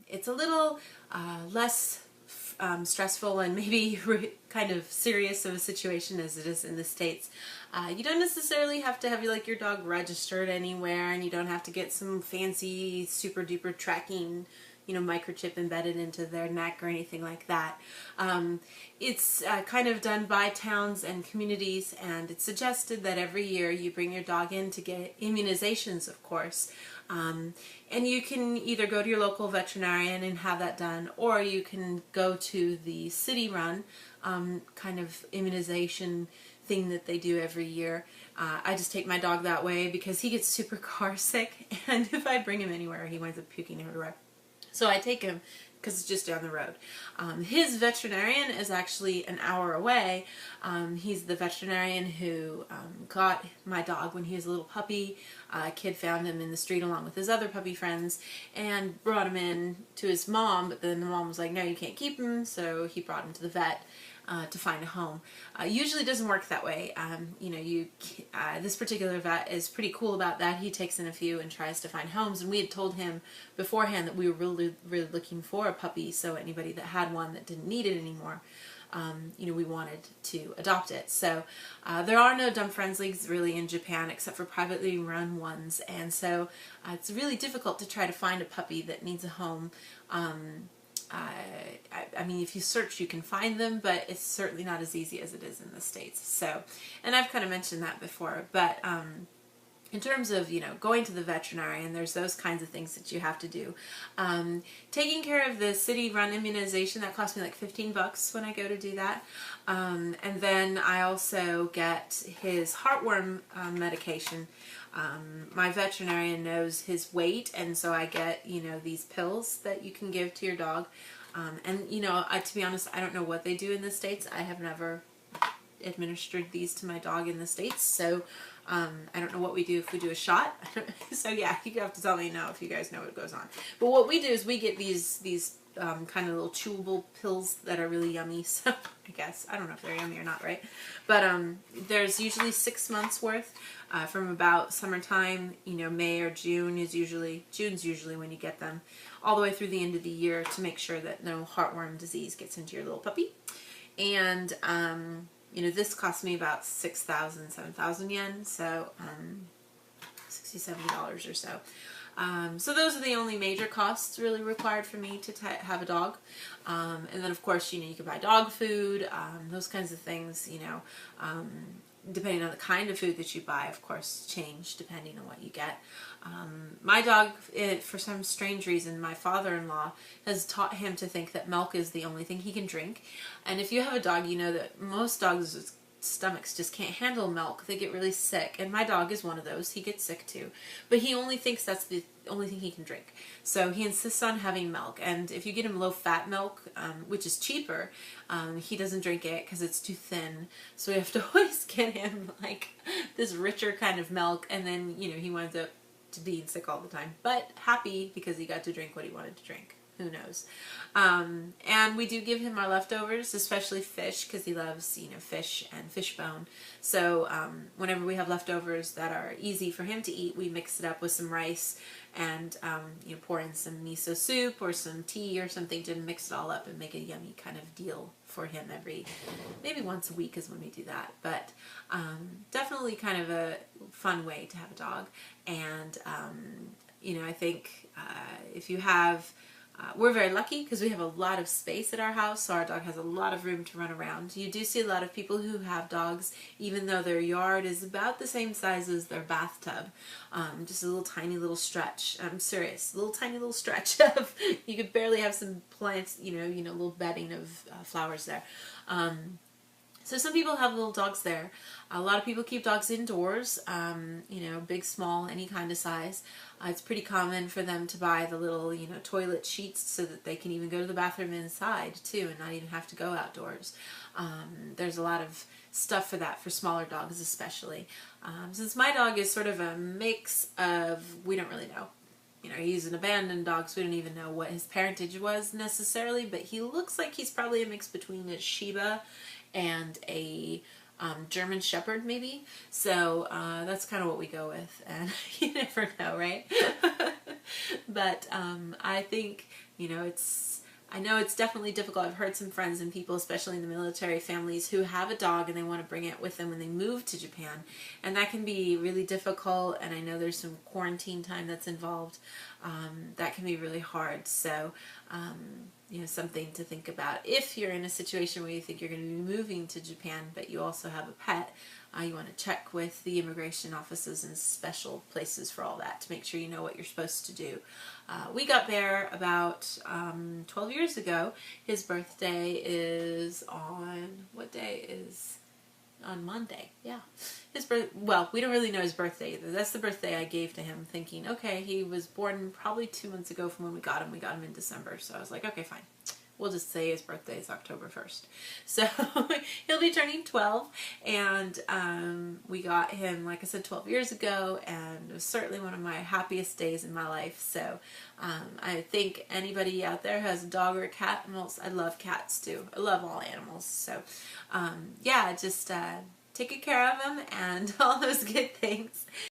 it's a little less stressful and maybe kind of serious of a situation as it is in the States. You don't necessarily have to have your dog registered anywhere, and you don't have to get some fancy super duper tracking microchip embedded into their neck or anything like that. It's kind of done by towns and communities, and it's suggested that every year you bring your dog in to get immunizations, of course. And you can either go to your local veterinarian and have that done, or you can go to the city-run kind of immunization thing that they do every year. I just take my dog that way because he gets super car sick, and if I bring him anywhere, he winds up puking everywhere. So I take him because it's just down the road. His veterinarian is actually an hour away. He's the veterinarian who got my dog when he was a little puppy. A kid found him in the street along with his other puppy friends and brought him in to his mom, but then the mom was like, no, you can't keep him, so he brought him to the vet to find a home. Usually doesn't work that way. This particular vet is pretty cool about that. He takes in a few and tries to find homes, and we had told him beforehand that we were really looking for a puppy, so anybody that had one that didn't need it anymore, we wanted to adopt it. So there are no dumb friends leagues really in Japan except for privately run ones, and so it's really difficult to try to find a puppy that needs a home. I mean, if you search, you can find them, but it's certainly not as easy as it is in the States. So, and I've kind of mentioned that before, but in terms of, going to the veterinarian, there's those kinds of things that you have to do. Taking care of the city-run immunization, that cost me like $15 when I go to do that. And then I also get his heartworm medication. My veterinarian knows his weight, and so I get, these pills that you can give to your dog. To be honest, I don't know what they do in the States. I have never administered these to my dog in the States, so I don't know what we do if we do a shot. So yeah, you have to tell me now if you guys know what goes on. But what we do is we get these kind of little chewable pills that are really yummy. So I guess, I don't know if they're yummy or not, right? But there's usually 6 months worth from about summertime, May or June is June's usually when you get them, all the way through the end of the year to make sure that no heartworm disease gets into your little puppy. And this cost me about 7,000 yen, so $60, $70 or so. So those are the only major costs really required for me to have a dog. And then of course, you can buy dog food, those kinds of things, depending on the kind of food that you buy, of course, change depending on what you get. My dog, for some strange reason, my father-in-law has taught him to think that milk is the only thing he can drink. And if you have a dog, you know that most dogs' stomachs just can't handle milk. They get really sick, and my dog is one of those. He gets sick too, but he only thinks that's the only thing he can drink. So he insists on having milk, and if you get him low-fat milk, which is cheaper, he doesn't drink it because it's too thin. So we have to always get him like this richer kind of milk, and then he winds up to being sick all the time, but happy because he got to drink what he wanted to drink. Who knows? And we do give him our leftovers, especially fish, because he loves, fish and fish bone. So whenever we have leftovers that are easy for him to eat, we mix it up with some rice and pour in some miso soup or some tea or something to mix it all up and make a yummy kind of deal for him maybe once a week is when we do that. But definitely kind of a fun way to have a dog. And I think if you have we're very lucky because we have a lot of space at our house, so our dog has a lot of room to run around. You do see a lot of people who have dogs, even though their yard is about the same size as their bathtub. Just a little tiny little stretch. I'm serious, a little tiny little stretch of, you could barely have some plants, little bedding of flowers there. So some people have little dogs there. A lot of people keep dogs indoors, big, small, any kind of size. It's pretty common for them to buy the little, toilet sheets so that they can even go to the bathroom inside too and not even have to go outdoors. There's a lot of stuff for that for smaller dogs especially. Since my dog is sort of a mix of, we don't really know. He's an abandoned dog, so we don't even know what his parentage was necessarily, but he looks like he's probably a mix between a Shiba and a German Shepherd, maybe. So that's kind of what we go with, and you never know, right? But I think, I know it's definitely difficult. I've heard some friends and people, especially in the military families, who have a dog and they want to bring it with them when they move to Japan. And that can be really difficult. And I know there's some quarantine time that's involved. That can be really hard. So, something to think about. If you're in a situation where you think you're going to be moving to Japan, but you also have a pet, you want to check with the immigration offices and special places for all that to make sure you know what you're supposed to do. We got Bear about 12 years ago. His birthday is on, what day is, on Monday. Yeah. Well, we don't really know his birthday either. That's the birthday I gave to him, thinking, okay, he was born probably 2 months ago from when we got him. We got him in December. So I was like, okay, fine. We'll just say his birthday is October 1st. So he'll be turning 12, and we got him, like I said, 12 years ago, and it was certainly one of my happiest days in my life. So I think anybody out there who has a dog or a cat, I love cats too. I love all animals. So yeah, just take good care of them and all those good things.